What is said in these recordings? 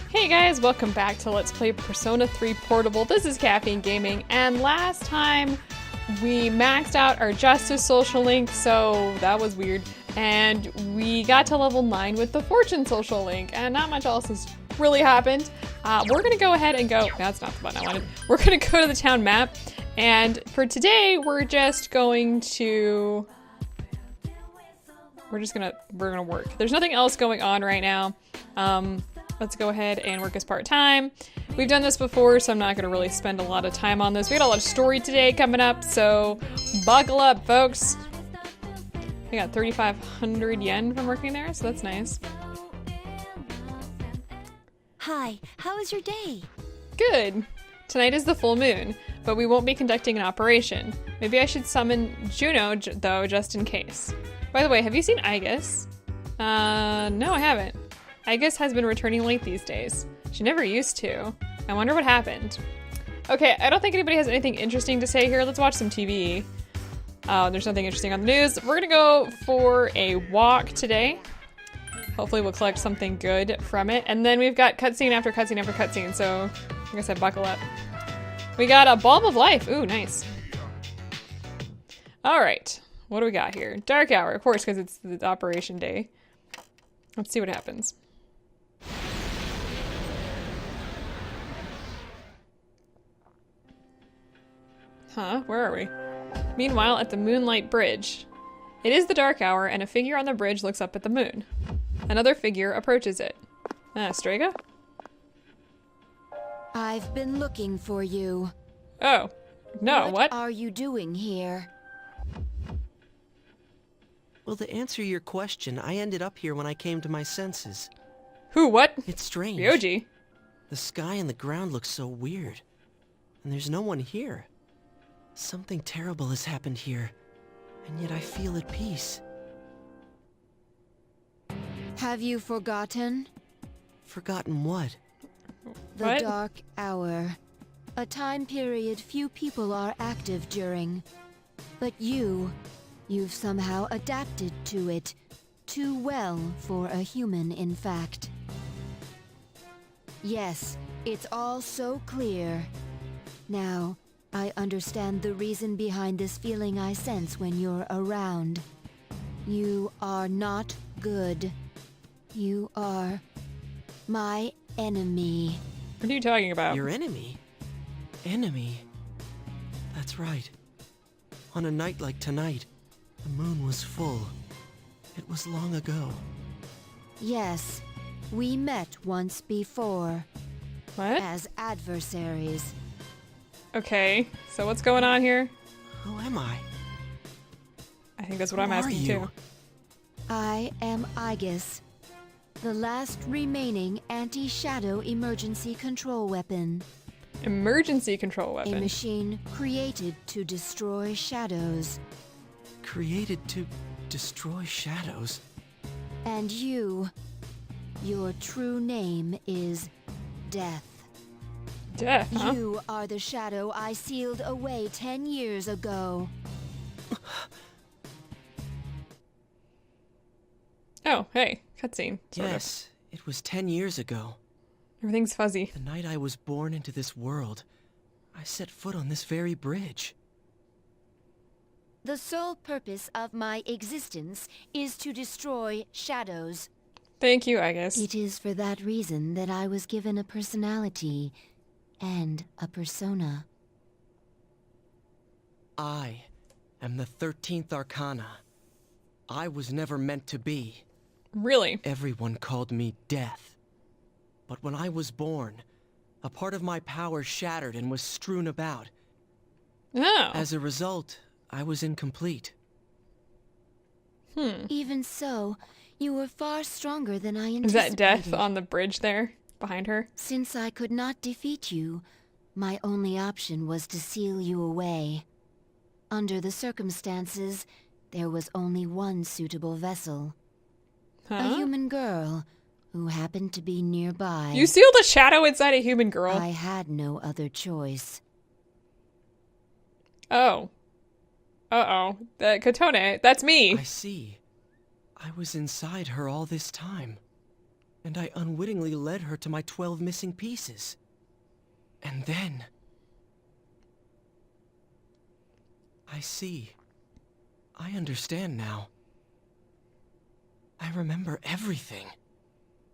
Hey guys, welcome back to Let's Play Persona 3 Portable. This is KaffeineGaming, and last time we maxed out our Justice social link, so that was weird. And we got to level 9 with the Fortune social link, and not much else has really happened. We're gonna go ahead and go, that's not the button I wanted. We're gonna go to the town map, and for today, we're gonna work. There's nothing else going on right now. Let's go ahead and work as part-time. We've done this before, so I'm not gonna really spend a lot of time on this. We got a lot of story today coming up, so buckle up, folks. We got 3,500 yen from working there, so that's nice. Hi, how was your day? Good. Tonight is the full moon, but we won't be conducting an operation. Maybe I should summon Juno, though, just in case. By the way, have you seen Aigis? No, I haven't. Aigis has been returning late these days. She never used to. I wonder what happened. Okay, I don't think anybody has anything interesting to say here. Let's watch some TV. There's nothing interesting on the news. We're gonna go for a walk today. Hopefully we'll collect something good from it. And then we've got cutscene after cutscene after cutscene, so like I said, buckle up. We got a Balm of Life. Ooh, nice. All right, what do we got here? Dark Hour, of course, because it's the operation day. Let's see what happens. Huh, where are we? Meanwhile, at the Moonlight Bridge. It is the dark hour, and a figure on the bridge looks up at the moon. Another figure approaches it. Strega? I've been looking for you. Oh. No, what? What are you doing here? Well, to answer your question, I ended up here when I came to my senses. Who, what? It's strange. Ryoji. The sky and the ground look so weird. And there's no one here. Something terrible has happened here. And yet I feel at peace. Have you forgotten? Forgotten what? The What? Dark Hour. A time period few people are active during. But you've somehow adapted to it. Too well for a human, in fact. Yes, it's all so clear. Now, I understand the reason behind this feeling I sense when you're around. You are not good. You are my enemy. What are you talking about? Your enemy? Enemy? That's right. On a night like tonight, the moon was full. It was long ago. Yes, we met once before. What? As adversaries. Okay, so what's going on here? Who am I? I think that's what Who I'm are asking you? too. I am Aigis, the last remaining anti-shadow emergency control weapon. Emergency control A weapon. machine created to destroy shadows. Created to destroy shadows. And your true name is Death. Death, huh? You are the shadow I sealed away 10 years ago. Oh, hey, cutscene. Sort Yes, it was 10 years ago. of. Everything's fuzzy. The night I was born into this world, I set foot on this very bridge. The sole purpose of my existence is to destroy shadows. Thank you, I guess. It is for that reason that I was given a personality and a persona. I am the 13th Arcana. I was never meant to be. Really? Everyone called me Death. But when I was born, a part of my power shattered and was strewn about. Oh. As a result, I was incomplete. Even so, you were far stronger than I anticipated. Is that Death on the bridge there, behind her? Since I could not defeat you, my only option was to seal you away. Under the circumstances, there was only one suitable vessel. A Huh? human girl who happened to be nearby. You sealed a shadow inside a human girl? I had no other choice. Oh. Uh-oh. Kotone, that's me. I see. I was inside her all this time. and I unwittingly led her to my 12 missing pieces. And then... I see. I understand now. I remember everything.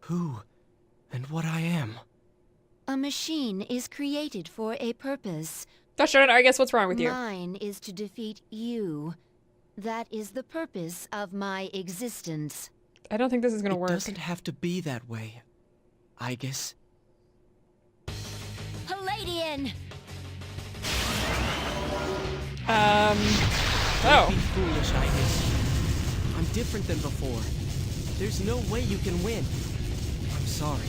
Who and what I am. A machine is created for a purpose. Gosh darn it, I guess what's wrong with you? Mine is to defeat you. That is the purpose of my existence. I don't think this is gonna work. It doesn't have to be that way, I guess. Palladian! Oh. Be foolish, I guess. I'm different than before. There's no way you can win. I'm sorry.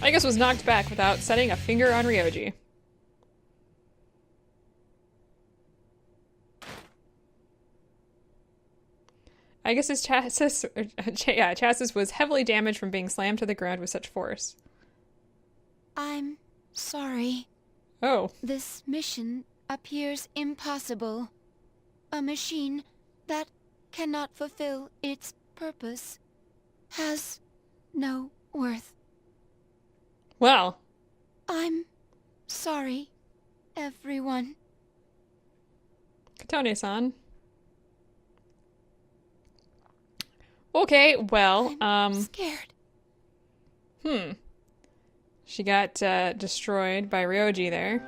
I guess was knocked back without setting a finger on Ryoji. I guess his chassis was heavily damaged from being slammed to the ground with such force. I'm sorry. Oh. This mission appears impossible. A machine that cannot fulfill its purpose has no worth. Well. I'm sorry, everyone. Katone-san. Okay, well, I'm scared. She got destroyed by Ryoji there.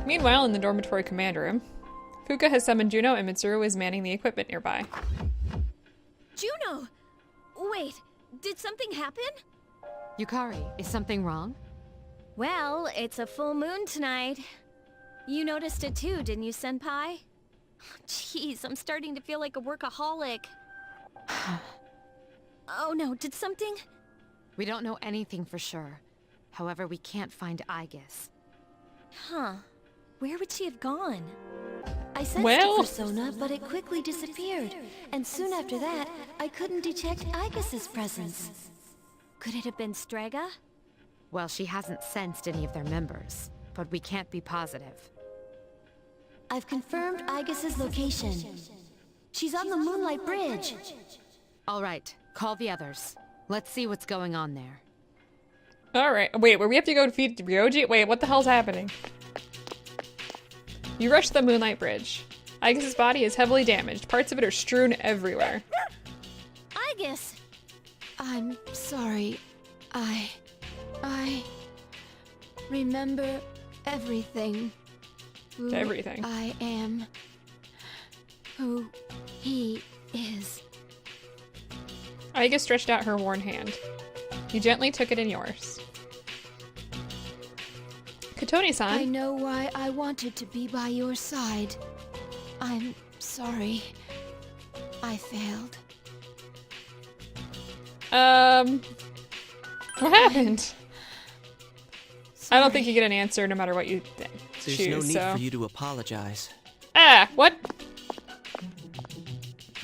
Meanwhile, in the dormitory command room, Fuka has summoned Juno and Mitsuru is manning the equipment nearby. Juno! Wait, did something happen? Yukari, is something wrong? Well, it's a full moon tonight. You noticed it too, didn't you, Senpai? Jeez, I'm starting to feel like a workaholic. Oh no, did something? We don't know anything for sure. However, we can't find Aegis. Huh. Where would she have gone? I sensed Well- a persona, but it quickly disappeared. And soon after that, I couldn't detect Aegis's presence. Could it have been Strega? Well, she hasn't sensed any of their members, but we can't be positive. I've confirmed Aegis's location. She's on the Moonlight Bridge. All right, call the others. Let's see what's going on there. Alright, wait, where we have to go defeat Ryoji? Wait, what the hell's happening? You rush to the Moonlight Bridge. Aegis's body is heavily damaged. Parts of it are strewn everywhere. Aegis! I'm sorry. I remember everything. Who Everything. I am. Who he is. Aegis stretched out her worn hand. You gently took it in yours. I Katone-san. know why I wanted to be by your side. I'm sorry. I failed. What happened? I don't think you get an answer no matter what you There's choose, no need so. for you to apologize. Ah, what?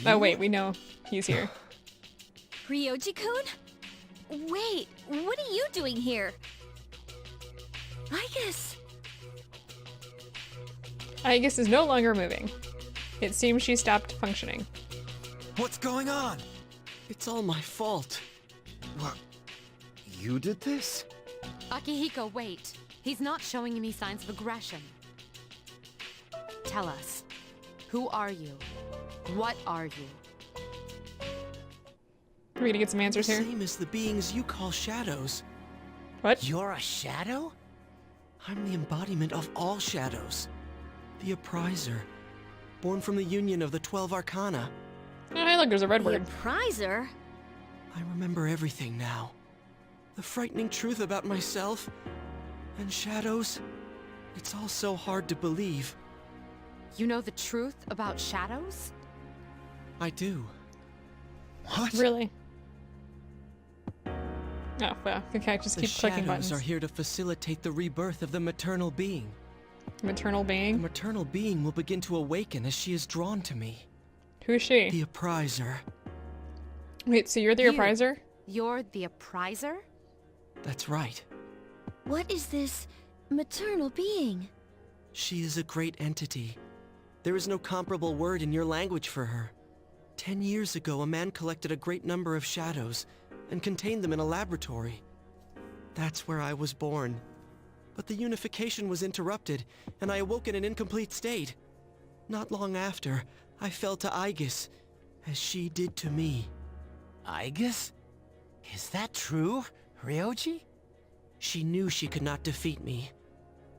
Oh wait, we know he's here. Ryoji-kun? Wait, what are you doing here? Aegis! Aegis is no longer moving. It seems she stopped functioning. What's going on? It's all my fault. What? You did this? Akihiko, wait. He's not showing any signs of aggression. Tell us, who are you? What are you? We're gonna get some answers here. Same as the beings you call shadows. What? You're a shadow? I'm the embodiment of all shadows. The Appriser. Born from the union of the 12 Arcana. Oh, hey, look, there's a red The word. Appriser? I remember everything now. The frightening truth about myself. And shadows. It's all so hard to believe. You know the truth about shadows? I do. What? Really? Oh, well, okay, just The keep clicking shadows buttons. are here to facilitate the rebirth of the maternal being. Maternal The being? maternal being will begin to awaken as she is drawn to me. Who is she? The Appriser. Wait, so you're the You. Appriser? You're the Appriser? That's right. What is this maternal being? She is a great entity. There is no comparable word in your language for her. 10 years ago, a man collected a great number of shadows and contained them in a laboratory. That's where I was born. But the unification was interrupted, and I awoke in an incomplete state. Not long after, I fell to Aigis, as she did to me. Aigis? Is that true, Ryoji? She knew she could not defeat me.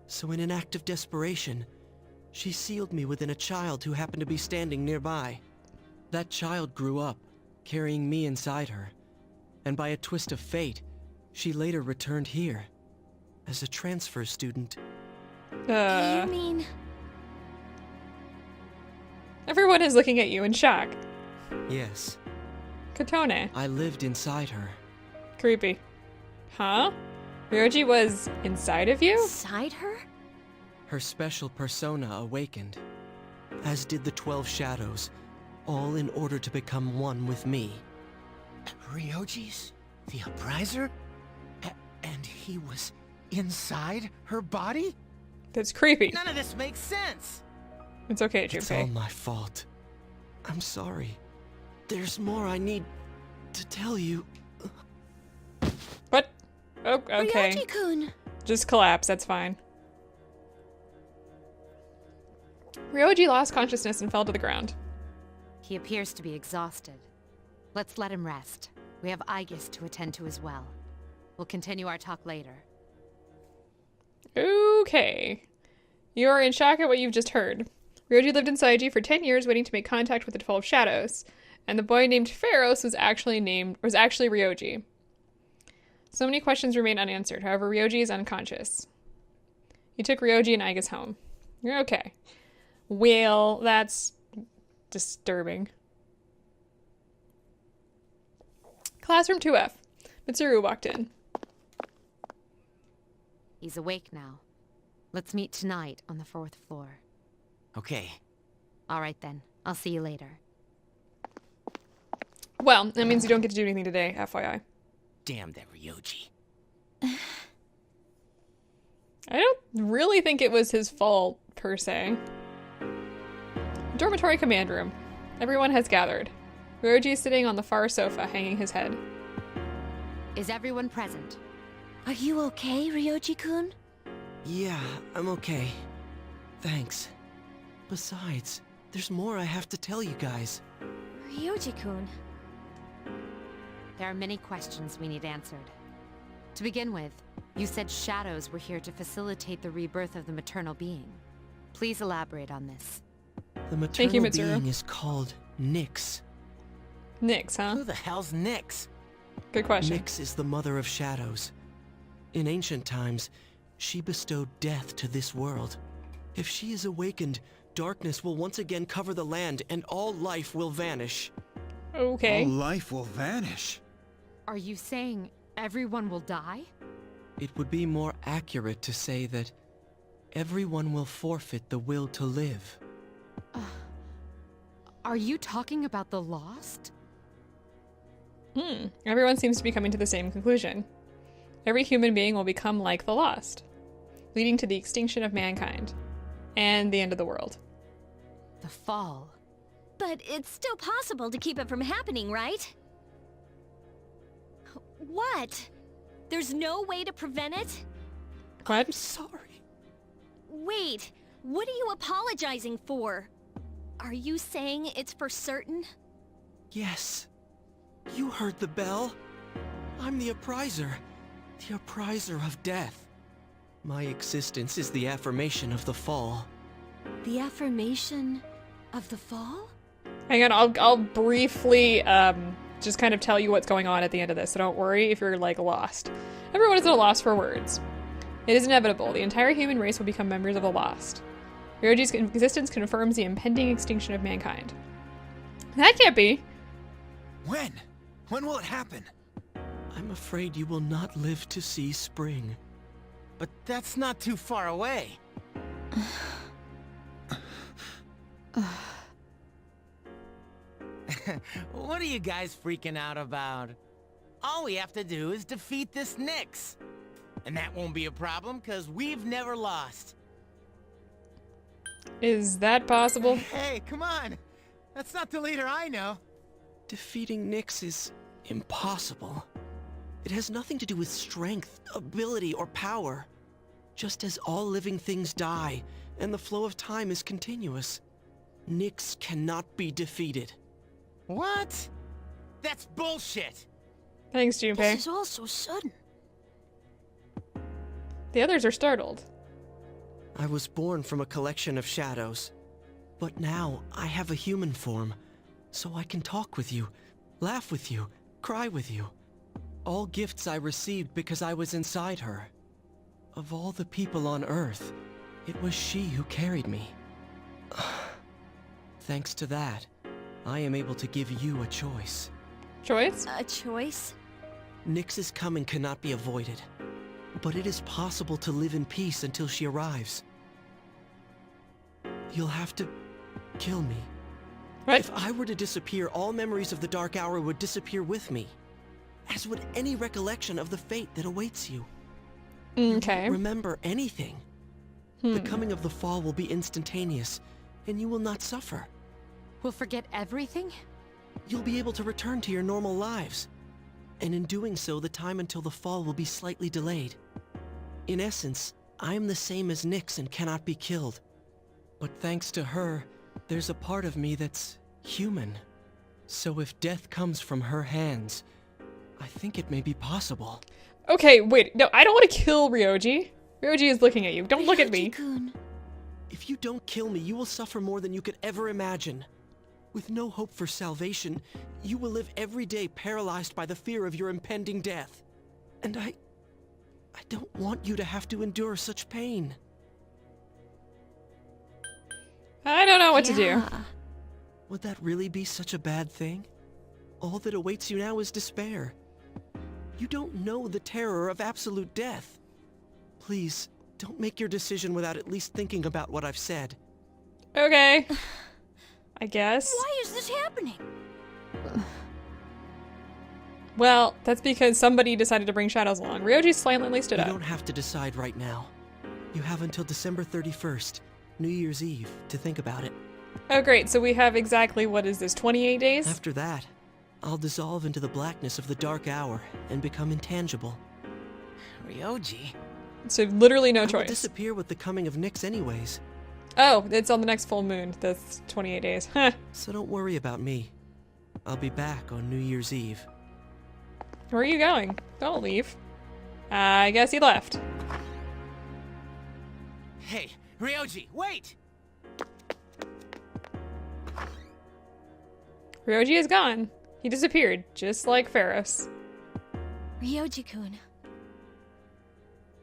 So in an act of desperation, she sealed me within a child who happened to be standing nearby. That child grew up, carrying me inside her. And by a twist of fate, she later returned here, as a transfer student. You mean... Everyone is looking at you in shock. Yes, Katone. I lived inside her. Creepy. Huh? Ryoji was inside of you? Inside her? Her special persona awakened, as did the 12 shadows, all in order to become one with me. Ryoji's the Upriser? And he was inside her body? That's creepy. None of this makes sense. It's okay, It's all Junpei. my fault. I'm sorry. There's more I need to tell you. What? Oh, okay. Ryoji-kun! Just collapse, that's fine. Ryoji lost consciousness and fell to the ground. He appears to be exhausted. Let's let him rest. We have Aigis to attend to as well. We'll continue our talk later. Okay. You are in shock at what you've just heard. Ryoji lived inside you for 10 years waiting to make contact with the 12 shadows, and the boy named Pharos was actually Ryoji. So many questions remain unanswered. However, Ryoji is unconscious. You took Ryoji and Aigis home. You're okay. Well, that's disturbing. Classroom 2F. Mitsuru walked in. He's awake now. Let's meet tonight on the 4th floor. Okay. All right then. I'll see you later. Well, that means you don't get to do anything today, FYI. Damn that Ryoji. I don't really think it was his fault, per se. Dormitory command room. Everyone has gathered. Ryoji is sitting on the far sofa, hanging his head. Is everyone present? Are you okay, Ryoji-kun? Yeah, I'm okay. Thanks. Besides, there's more I have to tell you guys. Ryoji-kun. There are many questions we need answered. To begin with, you said shadows were here to facilitate the rebirth of the maternal being. Please elaborate on this. The Thank you, maternal Mitsuru. being is called Nyx. Nyx, huh? Who the hell's Nyx? Good question. Nyx is the mother of shadows. In ancient times, she bestowed death to this world. If she is awakened, darkness will once again cover the land and all life will vanish. Okay. All life will vanish. Are you saying everyone will die? It would be more accurate to say that everyone will forfeit the will to live. Are you talking about the lost? Everyone seems to be coming to the same conclusion. Every human being will become like the lost, leading to the extinction of mankind and the end of the world. The fall. But it's still possible to keep it from happening, right? What? There's no way to prevent it? What? Sorry. Wait, what are you apologizing for? Are you saying it's for certain? Yes. You heard the bell. I'm the Upriser. The Upriser of death. My existence is the affirmation of the fall. The affirmation of the fall? Hang on, I'll briefly just kind of tell you what's going on at the end of this, so don't worry if you're, like, lost. Everyone is at a loss for words. It is inevitable. The entire human race will become members of the lost. Ryoji's existence confirms the impending extinction of mankind. That can't be. When? When will it happen? I'm afraid you will not live to see spring. But that's not too far away. What are you guys freaking out about? All we have to do is defeat this Nyx. And that won't be a problem, because we've never lost. Is that possible? Hey, come on! That's not the leader I know. Defeating Nyx is impossible. It has nothing to do with strength, ability, or power. Just as all living things die, and the flow of time is continuous, Nyx cannot be defeated. What? That's bullshit! Thanks, This Junpei. is all so sudden. The others are startled. I was born from a collection of shadows, but now I have a human form, so I can talk with you, laugh with you, cry with you. All gifts I received because I was inside her. Of all the people on Earth, it was she who carried me. Thanks to that, I am able to give you a choice. Choice? A choice? Nyx's coming cannot be avoided, but it is possible to live in peace until she arrives. You'll have to kill me. What? If I were to disappear, all memories of the Dark Hour would disappear with me, as would any recollection of the fate that awaits you. Okay. Remember anything. The coming of the fall will be instantaneous, and you will not suffer. We'll forget everything? You'll be able to return to your normal lives, and in doing so, the time until the fall will be slightly delayed. In essence, I am the same as Nyx and cannot be killed. But thanks to her, there's a part of me that's human. So if death comes from her hands, I think it may be possible. Okay, wait. No, I don't want to kill Ryoji. Ryoji is looking at you. Don't look at me. Ryoji-kun. If you don't kill me, you will suffer more than you could ever imagine. With no hope for salvation, you will live every day paralyzed by the fear of your impending death. And I don't want you to have to endure such pain. I don't know what to do. Would that really be such a bad thing? All that awaits you now is despair. You don't know the terror of absolute death. Please, don't make your decision without at least thinking about what I've said. Okay. I guess. Why is this happening? Well, that's because somebody decided to bring shadows along. Ryoji silently stood You up. don't have to decide right now. You have until December 31st, New Year's Eve, to think about it. Oh, great. So we have exactly, what is this, 28 days? After that, I'll dissolve into the blackness of the dark hour and become intangible. Ryoji? So literally no I will choice. disappear with the coming of Nyx anyways, Oh, it's on the next full moon. That's 28 days. Huh. so don't worry about me. I'll be back on New Year's Eve. Where are you going? Don't leave. I guess he left. Hey, Ryoji, wait! Ryoji is gone. He disappeared, just like Pharaohs. Ryoji-kun.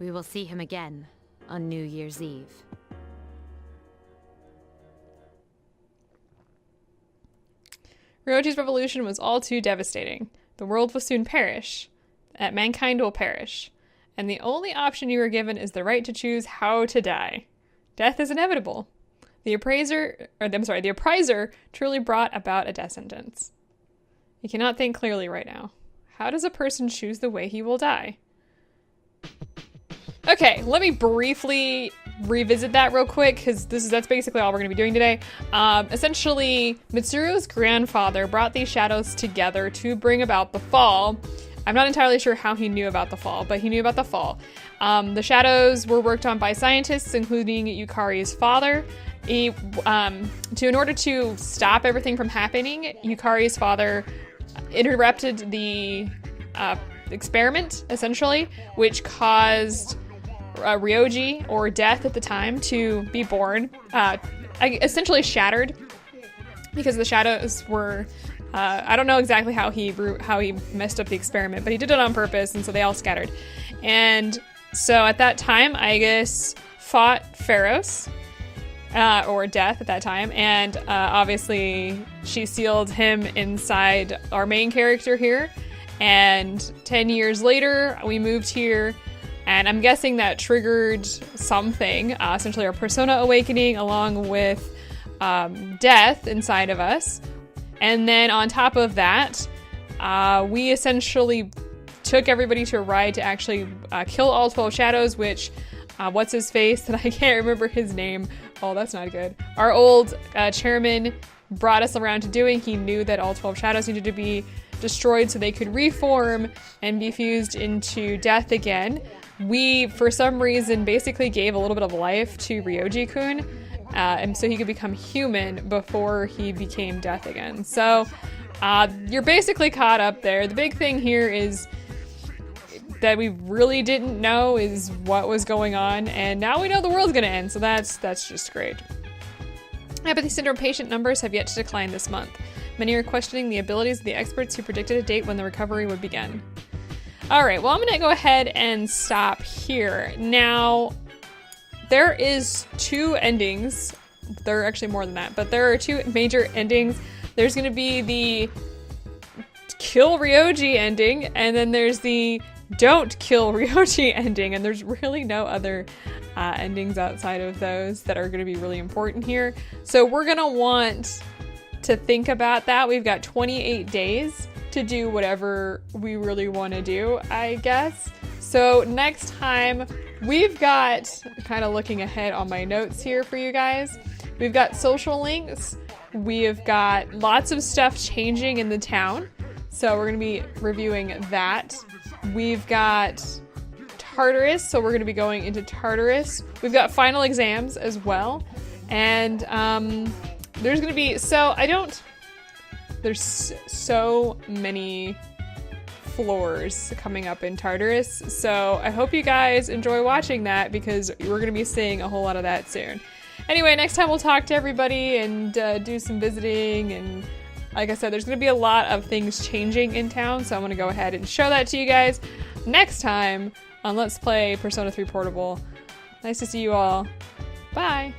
We will see him again on New Year's Eve. Ryoji's revolution was all too devastating. The world will soon perish. That mankind will perish. And the only option you are given is the right to choose how to die. Death is inevitable. The appraiser truly brought about a death sentence. You cannot think clearly right now. How does a person choose the way he will die? Okay, let me briefly revisit that real quick, because that's basically all we're going to be doing today. Essentially, Mitsuru's grandfather brought these shadows together to bring about the fall. I'm not entirely sure how he knew about the fall, but he knew about the fall. The shadows were worked on by scientists, including Yukari's father. In order to stop everything from happening, Yukari's father interrupted the experiment, essentially, which caused Ryoji, or Death at the time, to be born, essentially shattered, because the shadows were, I don't know exactly how he messed up the experiment, but he did it on purpose, and so they all scattered. And so at that time, Aegis fought Pharaohs, or Death at that time, and obviously she sealed him inside our main character here, and 10 years later, we moved here. And I'm guessing that triggered something, essentially our persona awakening, along with death inside of us. And then on top of that, we essentially took everybody to a ride to actually kill all 12 shadows, which, what's his face, that I can't remember his name, oh, that's not good. Our old chairman brought us around to doing. He knew that all 12 shadows needed to be destroyed so they could reform and be fused into death again. We, for some reason, basically gave a little bit of life to Ryoji-kun, and so he could become human before he became death again. So you're basically caught up there. The big thing here is that we really didn't know is what was going on, and now we know the world's gonna end, so that's just great. Apathy syndrome patient numbers have yet to decline this month. Many are questioning the abilities of the experts who predicted a date when the recovery would begin. All right, well, I'm gonna go ahead and stop here. Now, there is 2 endings. There are actually more than that, but there are 2 major endings. There's gonna be the kill Ryoji ending, and then there's the don't kill Ryoji ending, and there's really no other endings outside of those that are gonna be really important here. So we're gonna want to think about that. We've got 28 days to do whatever we really want to do, I guess. So next time, we've got, kind of looking ahead on my notes here for you guys, we've got social links, we've got lots of stuff changing in the town, so we're going to be reviewing that. We've got Tartarus, so we're going to be going into Tartarus. We've got final exams as well, and there's gonna be, there's so many floors coming up in Tartarus, so I hope you guys enjoy watching that because we're gonna be seeing a whole lot of that soon. Anyway, next time we'll talk to everybody and do some visiting, and like I said, there's gonna be a lot of things changing in town, so I'm gonna go ahead and show that to you guys next time on Let's Play Persona 3 Portable. Nice to see you all. Bye!